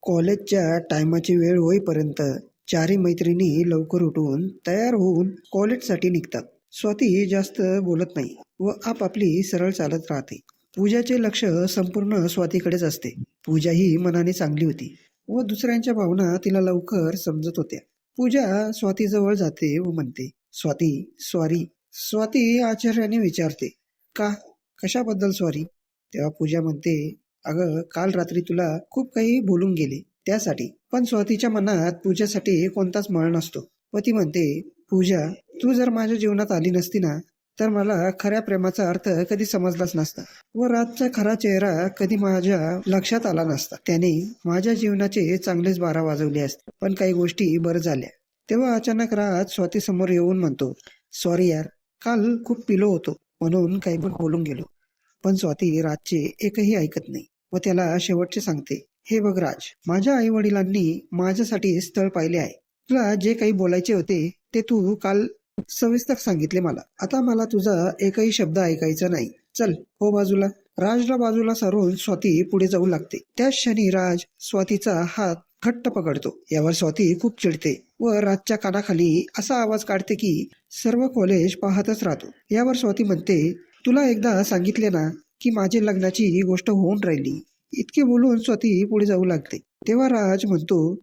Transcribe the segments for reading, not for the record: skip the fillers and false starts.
कॉलेजच्या टायमाची वेळ होईपर्यंत चारही मैत्रिणी लवकर उठून तयार होऊन कॉलेजसाठी निघतात. स्वाती जास्त बोलत नाही व आपापली सरळ चालत राहते. पूजाचे लक्ष संपूर्ण स्वातीकडेच असते. पूजा ही मनाने चांगली होती व दुसऱ्यांच्या भावना तिला लवकर समजत होत्या. पूजा स्वातीजवळ जाते व म्हणते, स्वाती सॉरी. स्वाती आश्चर्याने विचारते, का? कशाबद्दल सॉरी? तेव्हा पूजा म्हणते, अगं काल रात्री तुला खूप काही बोलून गेले त्यासाठी. पण स्वातीच्या मनात पूजासाठी कोणताच मळ नसतो व ती म्हणते, पूजा तू जर माझ्या जीवनात आली नसती ना तर मला खऱ्या प्रेमाचा अर्थ कधी समजलाच नसता व रातचा खरा चेहरा कधी माझ्या लक्षात आला नसता. त्याने माझ्या जीवनाचे चांगलेच 12 वाजवले असते. पण काही गोष्टी बरं झाल्या. तेव्हा अचानक राज स्वाती समोर येऊन म्हणतो, सॉरी यार, काल खूप पिलो होतो म्हणून काही पण बोलून गेलो. पण स्वाती राजचे एकही ऐकत नाही व त्याला शेवटचे सांगते, हे बघ राज, माझ्या आई वडिलांनी माझ्यासाठी स्थळ पाहिले आहे. तुला जे काही बोलायचे होते ते तू काल सविस्तर सांगितले मला. आता मला तुझा एकही शब्द ऐकायचा नाही. चल हो बाजूला. राजला बाजूला सारून स्वाती पुढे जाऊ लागते. त्याच क्षणी राज स्वातीचा हात घट्ट पकडतो. यावर स्वाती खूप चिडते व राजच्या कानाखाली असा आवाज काढते की सर्व कॉलेज पाहतच राहतो. यावर स्वाती म्हणते, तुला एकदा सांगितले ना की माझे लग्नाची गोष्ट होऊन राहिली. इतके बोलून स्वाती पुढे जाऊ लागते. तेव्हा राज म्हणतो,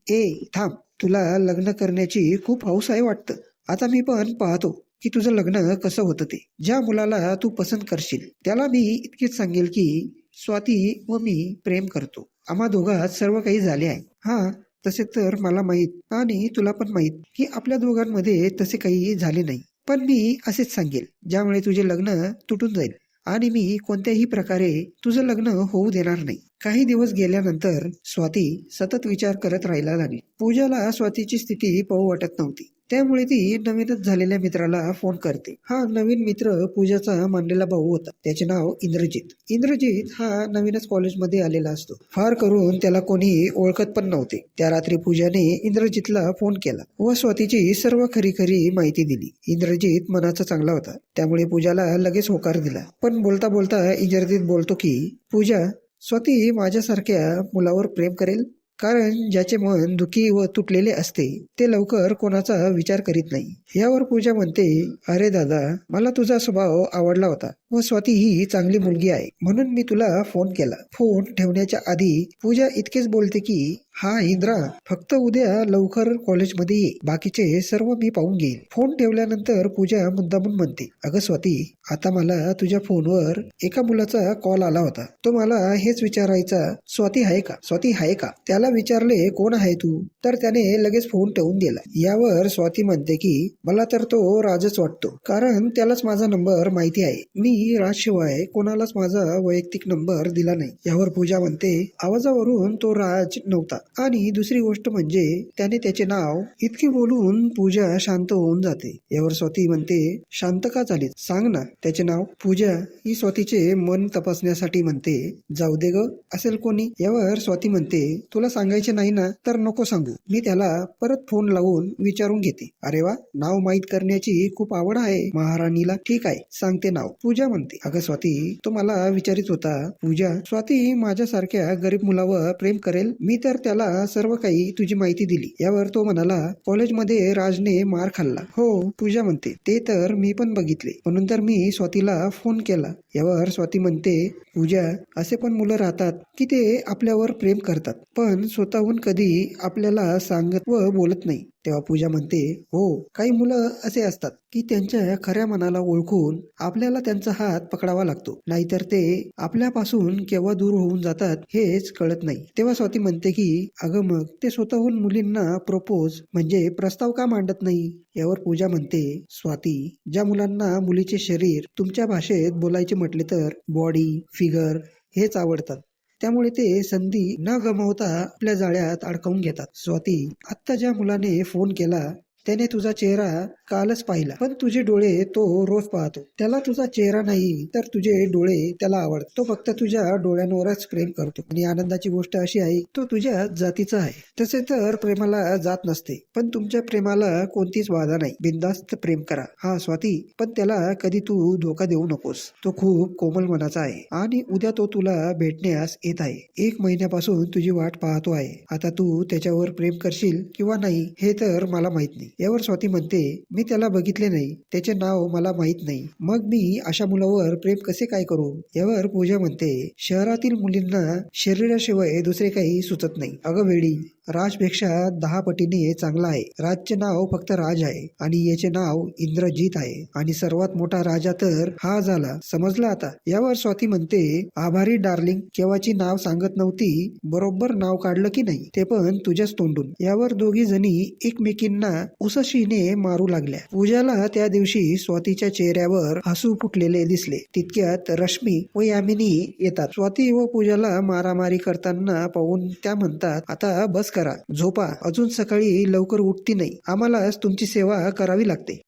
थांब, तुला लग्न करण्याची खूप हौस आहे वाटतं. आता मी पण पाहतो की तुझं लग्न कसं होतं ते. ज्या मुलाला तू पसंत करशील त्याला मी इतकेच सांगेल की स्वाती व मी प्रेम करतो. आम्हा दोघात सर्व काही झाले आहे. हा, तसे तर मला माहीत आणि तुला पण माहीत की आपल्या दोघांमध्ये तसे काही झाले नाही. पण मी असेच सांगेल ज्यामुळे तुझे लग्न तुटून जाईल आणि मी कोणत्याही प्रकारे तुझं लग्न होऊ देणार नाही. काही दिवस गेल्यानंतर स्वाती सतत विचार करत राहायला लागली. पूजाला स्वातीची स्थिती पाहू वाटत नव्हती. त्यामुळे ती नवीनच झालेल्या मित्राला फोन करते. हा नवीन मित्र पूजाचा मानलेला भाऊ होता. त्याचे नाव इंद्रजित. इंद्रजित हा नवीनच कॉलेजमध्ये आलेला असतो. फार करून त्याला कोणी ओळखत पण नव्हते. त्या रात्री पूजाने इंद्रजितला फोन केला व स्वातीची सर्व खरी खरी माहिती दिली. इंद्रजित मनाचा चांगला होता त्यामुळे पूजाला लगेच होकार दिला. पण बोलता बोलता इंद्रजित बोलतो की पूजा, स्वाती माझ्यासारख्या मुलावर प्रेम करेल. कारण ज्याचे मन दुखी व तुटलेले असते ते लवकर कोणाचा विचार करीत नाही. यावर पूजा म्हणते, अरे दादा, मला तुझा स्वभाव आवडला होता व स्वाती ही चांगली मुलगी आहे म्हणून मी तुला फोन केला. फोन ठेवण्याच्या आधी पूजा इतकेच बोलते की हा इंद्रा, फक्त उद्या लवकर कॉलेजमध्ये ये, बाकीचे सर्व मी पाहून घेईल. फोन ठेवल्यानंतर पूजा मुद्दामून म्हणते, अगं स्वाती, आता मला तुझ्या फोनवर एका मुलाचा कॉल आला होता. तो मला हेच विचारायचा, स्वाती आहे का, स्वाती आहे का. त्याला विचारले कोण आहे तू, तर त्याने लगेच फोन ठेवून दिला. यावर स्वाती म्हणते की मला तर तो राजच वाटतो, कारण त्यालाच माझा नंबर माहिती आहे. मी राजशिवाय कोणालाच माझा वैयक्तिक नंबर दिला नाही. यावर पूजा म्हणते, आवाजावरून तो राज नव्हता आणि दुसरी गोष्ट म्हणजे त्याने त्याचे नाव. इतके बोलून पूजा शांत होऊन जाते. यावर स्वाती म्हणते, शांत का झालीस, सांग ना त्याचे नाव. पूजा ही स्वातीचे मन तपासण्यासाठी म्हणते, जाऊ दे ग, असेल कोणी. यावर स्वाती म्हणते, तुला सांगायचे नाही ना तर नको सांगू, मी त्याला परत फोन लावून विचारून घेते. अरे वा, नाव माहीत करण्याची खूप आवड आहे महाराणीला. ठीक आहे, सांगते नाव. पूजा म्हणते, अगं स्वाती, तो मला विचारित होता. पूजा, स्वाती माझ्यासारख्या गरीब मुलावर प्रेम करेल. मी तर त्याला सर्व काही तुझी माहिती दिली. यावर तो म्हणाला, कॉलेजमध्ये राजने मार खाल्ला. हो, पूजा म्हणते, ते तर मी पण बघितले, म्हणून तर मी स्वातीला फोन केला. यावर स्वाती म्हणते, पूजा, असे पण मुलं राहतात की ते आपल्यावर प्रेम करतात पण स्वतःहून कधी आपल्याला सांगत व बोलत नाही. तेव्हा पूजा म्हणते, हो, काही मुलं असे असतात की त्यांच्या खऱ्या मनाला ओळखून आपल्याला त्यांचा हात पकडावा लागतो, नाहीतर ते आपल्यापासून केव्हा दूर होऊन जातात हेच कळत नाही. तेव्हा स्वाती म्हणते की अगं मग ते स्वतःहून मुलींना प्रपोज म्हणजे प्रस्ताव का मांडत नाही. यावर पूजा म्हणते, स्वाती, ज्या मुलांना मुलीचे शरीर तुमच्या भाषेत बोलायचे म्हटले तर बॉडी, फिगर हेच आवडतात, त्यामुळे ते संधी न गमावता आपल्या जाळ्यात अडकवून घेतात. स्वाती, आत्ता ज्या मुलाने फोन केला त्याने तुझा चेहरा कालच पाहिला, पण तुझे डोळे तो रोज पाहतो. त्याला तुझा चेहरा नाही तर तुझे डोळे त्याला आवडतात. तो फक्त तुझ्या डोळ्यांवरच प्रेम करतो. आणि आनंदाची गोष्ट अशी आहे, तो तुझ्या जातीचा आहे. तसे तर प्रेमाला जात नसते, पण तुमच्या प्रेमाला कोणतीच बाधा नाही. बिनधास्त प्रेम करा. हा स्वाती, पण त्याला कधी तू धोका देऊ नकोस. तो खूप कोमल मनाचा आहे आणि उद्या तो तुला भेटण्यास येत आहे. 1 महिन्यापासून तुझी वाट पाहतो आहे. आता तू त्याच्यावर प्रेम करशील किंवा नाही हे तर मला माहित नाही. यावर स्वाती म्हणते, मी त्याला बघितले नाही, त्याचे नाव मला माहित नाही, मग मी अशा मुलावर प्रेम कसे काय करू. यावर पूजा म्हणते, शहरातील मुलींना शरीराशिवाय दुसरे काही सुचत नाही. अगं वेडी, राजपेक्षा 10 पटीने चांगला आहे. राजचे नाव फक्त राज आहे आणि याचे नाव इंद्रजीत आहे. आणि सर्वात मोठा राजा तर हा झाला, समजला आता. यावर स्वाती म्हणते, आभारी डार्लिंग, केव्हाची नाव सांगत नव्हती, बरोबर नाव काढलं की नाही, ते पण तुझ्याच तोंडून. यावर दोघी जणी एकमेकींना उसशीने मारू लागल्या. पूजाला त्या दिवशी स्वातीच्या चेहऱ्यावर हसू फुटलेले दिसले. तितक्यात रश्मी व यामिनी येतात. स्वाती व पूजाला मारामारी करताना पाहून त्या म्हणतात, आता बस करा, झोपा, अजून सकाळी लवकर उठती नाही, आम्हालाच तुमची सेवा करावी लागते.